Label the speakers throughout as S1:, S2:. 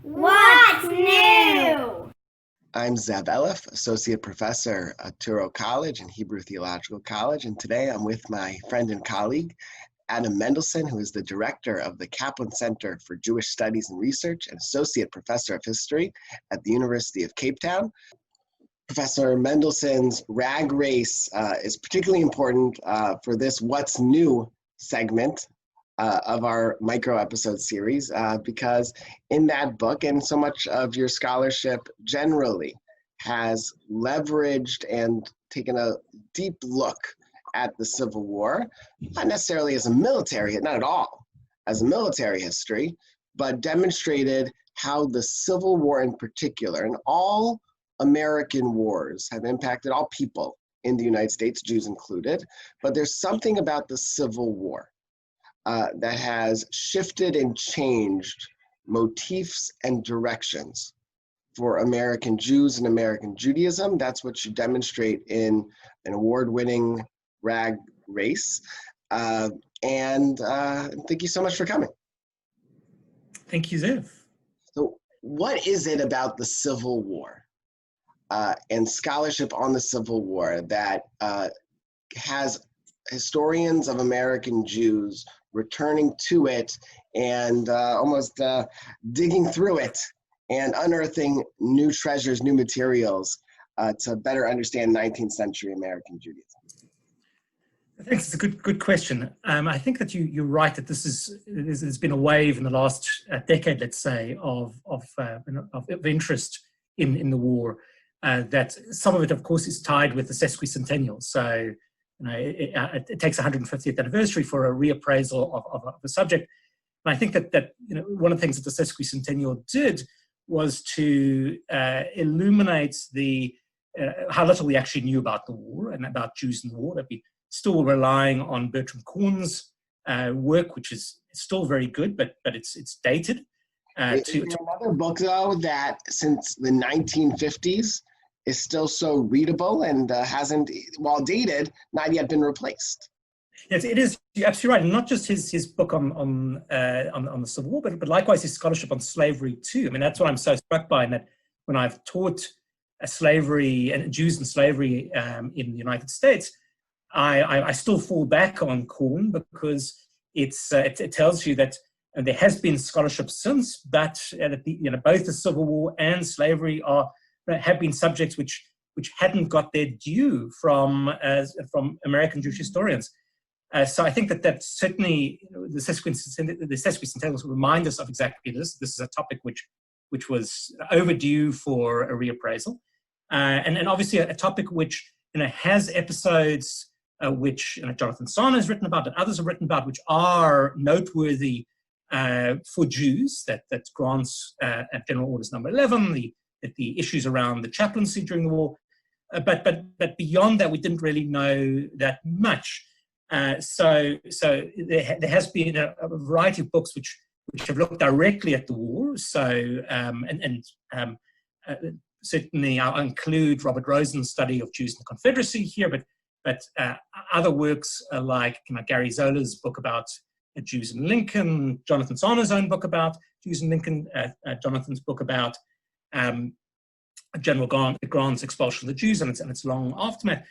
S1: What's new?
S2: I'm Zeb Elif, Associate Professor at Touro College and Hebrew Theological College, and today I'm with my friend and colleague, Adam Mendelsohn, who is the Director of the Kaplan Center for Jewish Studies and Research and Associate Professor of History at the University of Cape Town. Professor Mendelsohn's rag race is particularly important for this What's New segment of our micro episode series because in that book and so much of your scholarship generally has leveraged and taken a deep look at the Civil War, not necessarily as a military, not at all as a military history, but demonstrated how the Civil War in particular and all American wars have impacted all people in the United States, Jews included, but there's something about the Civil War that has shifted and changed motifs and directions for American Jews and American Judaism. That's what you demonstrate in an award-winning rag race. And thank you so much for coming.
S3: Thank you, Zev.
S2: So what is it about the Civil War and scholarship on the Civil War that has historians of American Jews returning to it and almost digging through it and unearthing new treasures, new materials to better understand 19th century American Judaism?
S3: Thanks. It's a good question. I think that you're right that there's been a wave in the last decade, let's say, of interest in the war. That some of it, of course, is tied with the sesquicentennial. So, it takes 150th anniversary for a reappraisal of the subject. And I think that one of the things that the sesquicentennial did was to illuminate how little we actually knew about the war and about Jews in the war. That we still relying on Bertram Korn's work, which is still very good, but it's dated.
S2: Another book though that since the 1950s is still so readable and hasn't, while dated, not yet been replaced.
S3: Yes, it is. You're absolutely right. And not just his book on the Civil War, but likewise his scholarship on slavery too. I mean, that's what I'm so struck by, in that when I've taught slavery and Jews and slavery in the United States, I still fall back on Korn because it tells you that there has been scholarship since, but both the Civil War and slavery have been subjects which hadn't got their due from American Jewish historians. So I think that certainly the sesquicentennials remind us of exactly this. This is a topic which was overdue for a reappraisal, and obviously a topic which has episodes which Jonathan Sahn has written about and others have written about, which are noteworthy for Jews. That grants at General Orders Number 11, the issues around the chaplaincy during the war, but beyond that, we didn't really know that much. So there has been a variety of books which have looked directly at the war. So certainly I'll include Robert Rosen's study of Jews in the Confederacy here, but other works like Gary Zola's book about Jews in Lincoln, Jonathan Sahner's own book about Jews in Lincoln, Jonathan's book about General Grant's expulsion of the Jews and its long aftermath.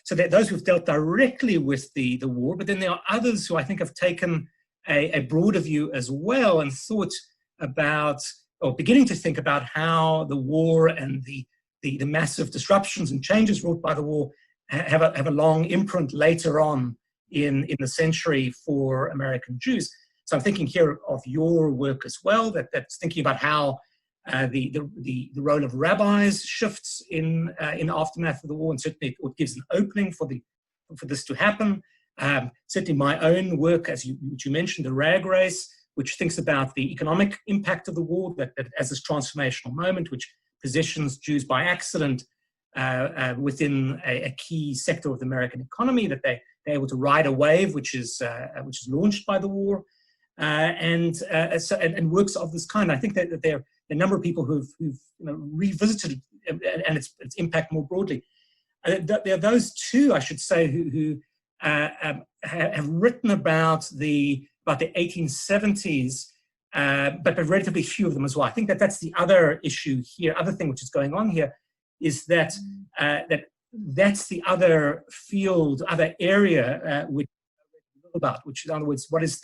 S3: So those who've dealt directly with the war, but then there are others who I think have taken a broader view as well and thought about, or beginning to think about, how the war and the massive disruptions and changes wrought by the war have a long imprint later on in the century for American Jews. So I'm thinking here of your work as well, that's thinking about how the role of rabbis shifts in the aftermath of the war, and certainly it gives an opening for this to happen. Certainly my own work, which you mentioned, the rag race, which thinks about the economic impact of the war that as this transformational moment, which positions Jews by accident within a key sector of the American economy, that they're able to ride a wave which is launched by the war, and works of this kind. I think that there are a number of people who've revisited and its impact more broadly. There are those two, I should say, who have written about the 1870s but relatively few of them as well. I think that that's the other issue here. Other thing which is going on here is that that's the other field, other area which about, which in other words, what is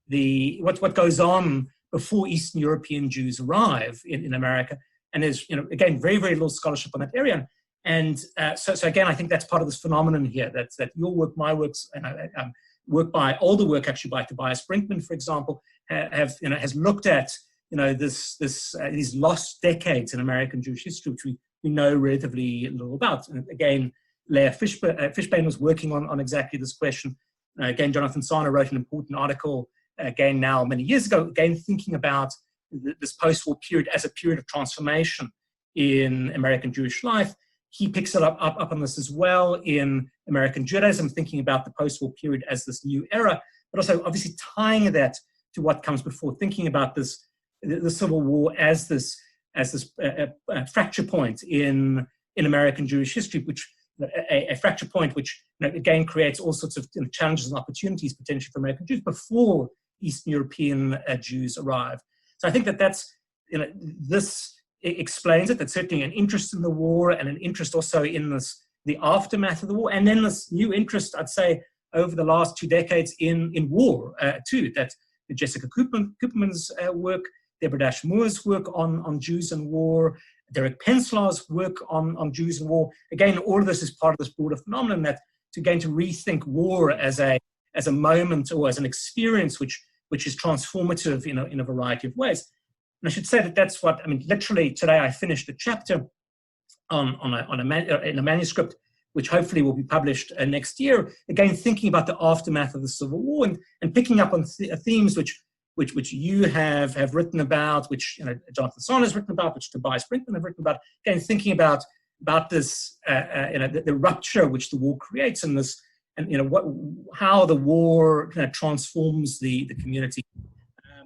S3: what goes on before Eastern European Jews arrive in America. And there's, again, very, very little scholarship on that area. And so again, I think that's part of this phenomenon here, that your work, my works, and work by, older work actually by Tobias Brinkman, for example, has looked at, these lost decades in American Jewish history, which we know relatively little about. And again, Leah Fishbane was working on exactly this question. Again, Jonathan Sarna wrote an important article, again now many years ago, again thinking about this post-war period as a period of transformation in American Jewish life. He picks it up on this as well in American Judaism, thinking about the post-war period as this new era, but also obviously tying that to what comes before, thinking about the Civil War as this fracture point in American Jewish history, which a fracture point which again creates all sorts of challenges and opportunities potentially for American Jews before Eastern European Jews arrive. So I think that's this explains it. That's certainly an interest in the war and an interest also in the aftermath of the war, and then this new interest, I'd say, over the last 2 decades in war too. That Jessica Cooperman's work, Deborah Dash Moore's work on Jews and war, Derek Penslar's work on Jews and war. Again, all of this is part of this broader phenomenon that to rethink war as a moment or as an experience which is transformative in a variety of ways. And I should say that's what, literally today I finished a chapter in a manuscript which hopefully will be published next year, again thinking about the aftermath of the Civil War and picking up on themes which you have written about, which Jonathan Sarna has written about, which Tobias Brinkman have written about. Again, thinking about this, the rupture which the war creates, and this, and how the war transforms the community.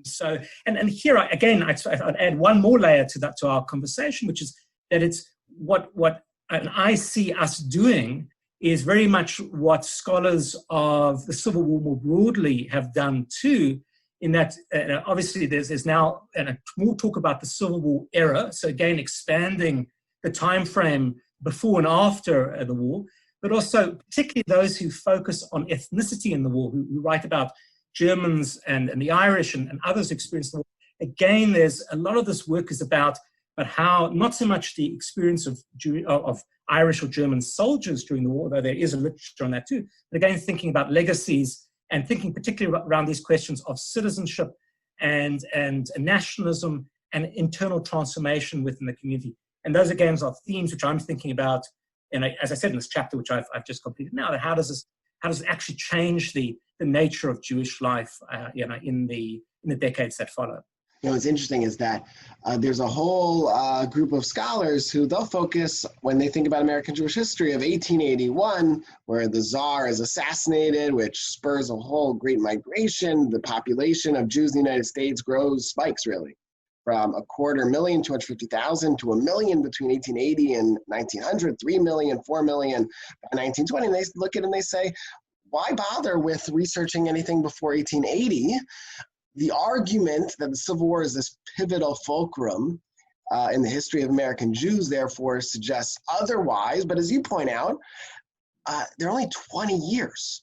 S3: So, and here again, I'd add one more layer to our conversation, which is that it's what I see us doing is very much what scholars of the Civil War more broadly have done too. In that, obviously, there's now more talk about the Civil War era. So again, expanding the time frame before and after the war, but also particularly those who focus on ethnicity in the war, who write about Germans and the Irish and others who experienced the war. Again, there's a lot of this work is about how not so much the experience of Irish or German soldiers during the war, though there is a literature on that too, but again, thinking about legacies and thinking particularly around these questions of citizenship and nationalism and internal transformation within the community. And those, again, are themes which I'm thinking about, and as I said in this chapter, which I've just completed now, that how does it actually change the nature of Jewish life, in the decades that follow.
S2: What's interesting is that there's a whole group of scholars who they'll focus, when they think about American Jewish history, of 1881, where the Tsar is assassinated, which spurs a whole great migration. The population of Jews in the United States spikes really, from 250,000 to 1 million between 1880 and 1900, 3 million, 4 million by 1920. And they look at it and they say, why bother with researching anything before 1880? The argument that the Civil War is this pivotal fulcrum in the history of American Jews, therefore, suggests otherwise. But as you point out, there are only 20 years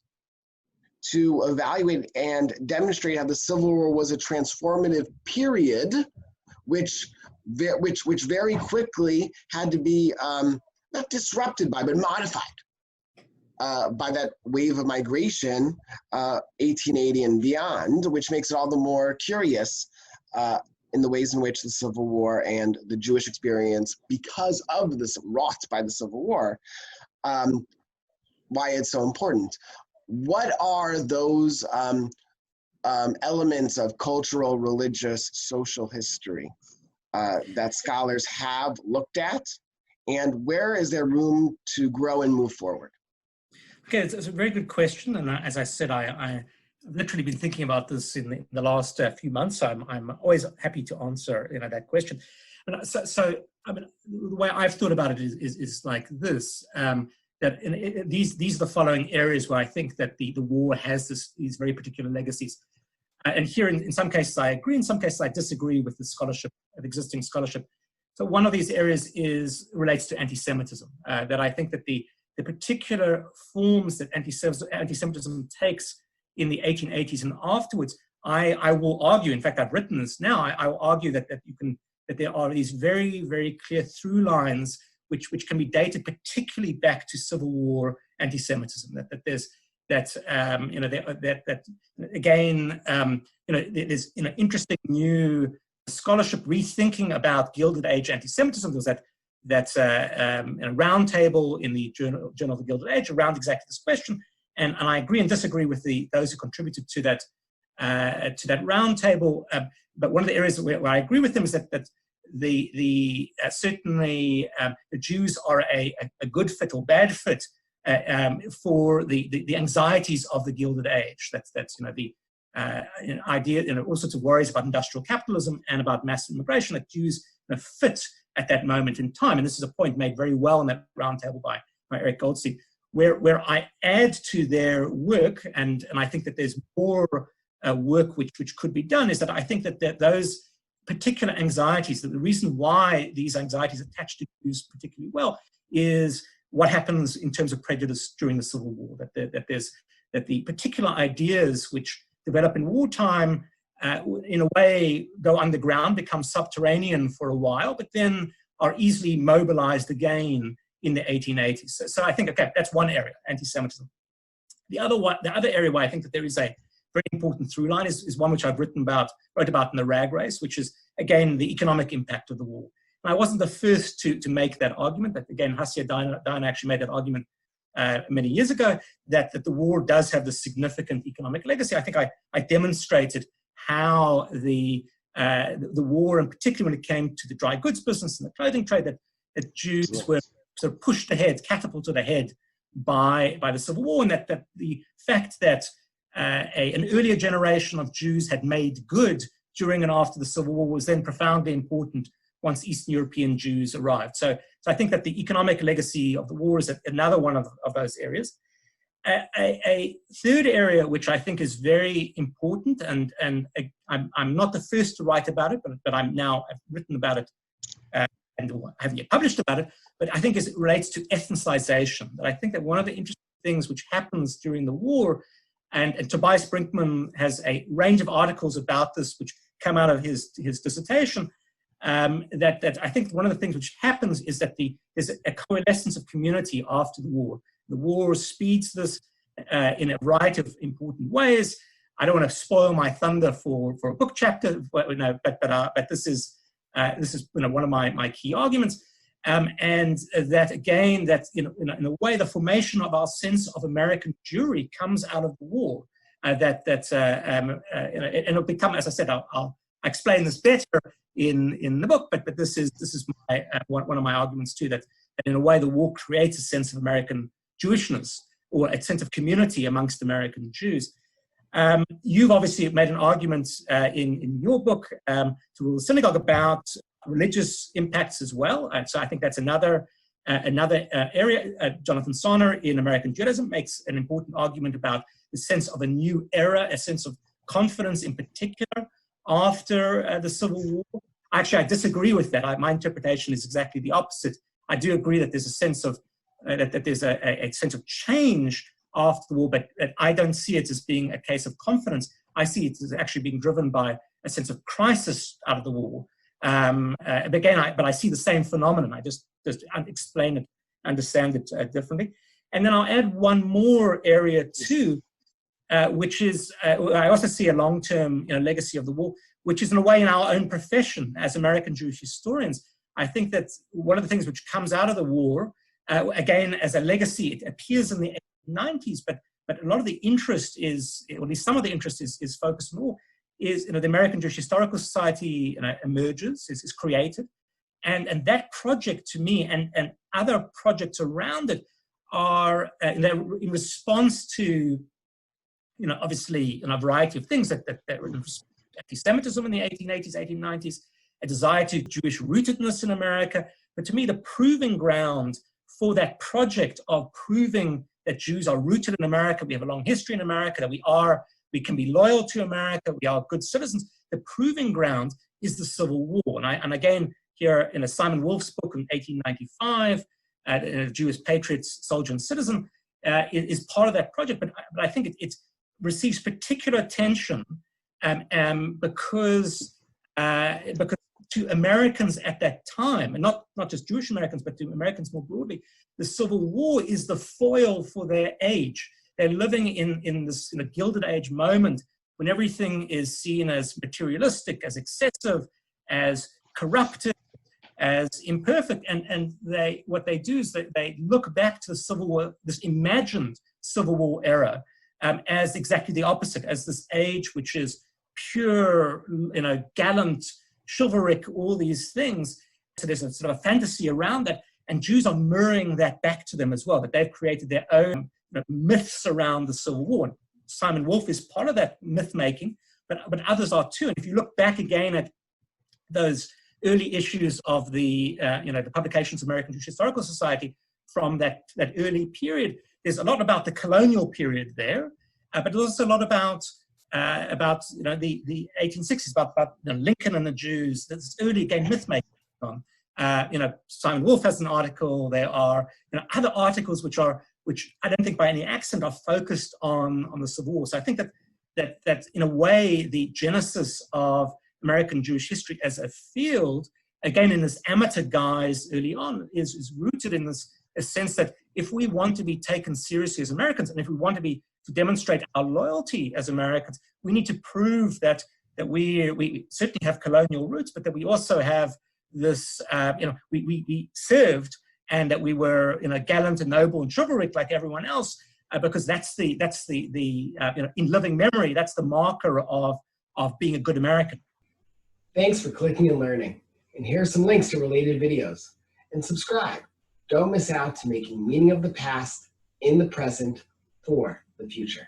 S2: to evaluate and demonstrate how the Civil War was a transformative period, which very quickly had to be not disrupted by, but modified by that wave of migration, 1880 and beyond, which makes it all the more curious in the ways in which the Civil War and the Jewish experience, because of this wrought by the Civil War, why it's so important. What are those elements of cultural, religious, social history that scholars have looked at, and where is there room to grow and move forward?
S3: Okay, it's a very good question, and as I said, I've literally been thinking about this in the last few months. So I'm always happy to answer that question. And so the way I've thought about it is like this: that these are the following areas where I think that the war has these very particular legacies. and here in some cases I agree, in some cases I disagree with the scholarship, the existing scholarship. So one of these areas relates to anti-Semitism, that I think that the particular forms that anti-Semitism takes in the 1880s and afterwards, I will argue, in fact I've written this now, I will argue that there are these very, very clear through lines which can be dated particularly back to Civil War anti-Semitism, there's there's interesting new scholarship rethinking about Gilded Age anti-Semitism. There was that roundtable in the Journal of the Gilded Age around exactly this question, and I agree and disagree with those who contributed to that roundtable. But one of the areas where I agree with them is that certainly the Jews are a good fit or bad fit for the anxieties of the Gilded Age. That's the idea, all sorts of worries about industrial capitalism and about mass immigration that Jews fit at that moment in time. And this is a point made very well in that roundtable by Eric Goldstein, where I add to their work, and I think that there's more work which could be done, is that I think that those particular anxieties, that the reason why these anxieties attach to Jews particularly well is what happens in terms of prejudice during the Civil War, that the particular ideas which develop in wartime in a way go underground, become subterranean for a while, but then are easily mobilized again in the 1880s. So I think, okay, that's one area, anti-Semitism. The other area where I think that there is a very important through line is one which I've wrote about in The Rag Race, which is, again, the economic impact of the war. And I wasn't the first to make that argument, but again, Hasia Diana actually made that argument many years ago, that the war does have this significant economic legacy. I think I demonstrated how the war, and particularly when it came to the dry goods business and the clothing trade, that Jews were sort of pushed ahead, catapulted ahead by the Civil War, and that the fact that an earlier generation of Jews had made good during and after the Civil War was then profoundly important once Eastern European Jews arrived. So I think that the economic legacy of the war is another one of those areas. A third area which I think is very important, and I'm not the first to write about it, but I've written about it and haven't yet published about it, but I think it relates to ethnicization. That I think that one of the interesting things which happens during the war, and Tobias Brinkman has a range of articles about this which come out of his dissertation, that I think one of the things which happens is that there's a coalescence of community after the war. The war speeds this in a variety of important ways. I don't want to spoil my thunder for a book chapter, but this is one of my key arguments, and that again, that in a way, the formation of our sense of American Jewry comes out of the war. And it'll become, as I said, I'll explain this better in the book, but this is my one of my arguments too, that in a way the war creates a sense of American Jewishness, or a sense of community amongst American Jews. You've obviously made an argument in your book to Rule the Synagogue about religious impacts as well. So I think that's another area. Jonathan Sonner in American Judaism makes an important argument about the sense of a new era, a sense of confidence in particular after the Civil War. Actually, I disagree with that. My interpretation is exactly the opposite. I do agree that there's a sense of that there's a sense of change after the war, but I don't see it as being a case of confidence. I see it as actually being driven by a sense of crisis out of the war. But again, but I see the same phenomenon. I just explain it, understand it differently. And then I'll add one more area too, which is I also see a long-term legacy of the war, which is in a way in our own profession as American Jewish historians. I think that one of the things which comes out of the war, again as a legacy, it appears in the 90s, but a lot of the interest is, or at least some of the interest is focused on war, is the American Jewish Historical Society emerges, is created, and that project to me and other projects around it are in response to obviously a variety of things that anti-Semitism in the 1880s, 1890s, a desire to Jewish rootedness in America, but to me the proving ground for that project of proving that Jews are rooted in America, we have a long history in America, that we are we can be loyal to America, we are good citizens. The proving ground is the Civil War. And again, here in Simon Wolf's book in 1895, Jewish Patriots, Soldier and Citizen, is part of that project. But I think it receives particular attention because to Americans at that time, and not just Jewish Americans, but to Americans more broadly, the Civil War is the foil for their age. They're living in this Gilded Age moment when everything is seen as materialistic, as excessive, as corrupted, as imperfect. And what they do is they look back to the Civil War, this imagined Civil War era, as exactly the opposite, as this age which is pure, gallant, chivalric, all these things. So there's a sort of a fantasy around that, and Jews are mirroring that back to them as well, that they've created their own myths around the Civil War. And Simon Wolf is part of that myth making, but others are too. And if you look back again at those early issues of the publications of American Jewish Historical Society from that early period, there's a lot about the colonial period there, but there's also a lot about the 1860s, about Lincoln and the Jews. This early again myth making on. Simon Wolf has an article. There are other articles which I don't think by any accent are focused on the Civil War. So I think that in a way the genesis of American Jewish history as a field, again in this amateur guise early on, is rooted in this sense that if we want to be taken seriously as Americans, and if we want to demonstrate our loyalty as Americans, we need to prove that we certainly have colonial roots, but that we also have this, we served, and that we were gallant and noble and chivalric like everyone else, because that's the in living memory, that's the marker of being a good American.
S2: Thanks for clicking and learning. And here are some links to related videos. And subscribe. Don't miss out to making meaning of the past in the present for the future.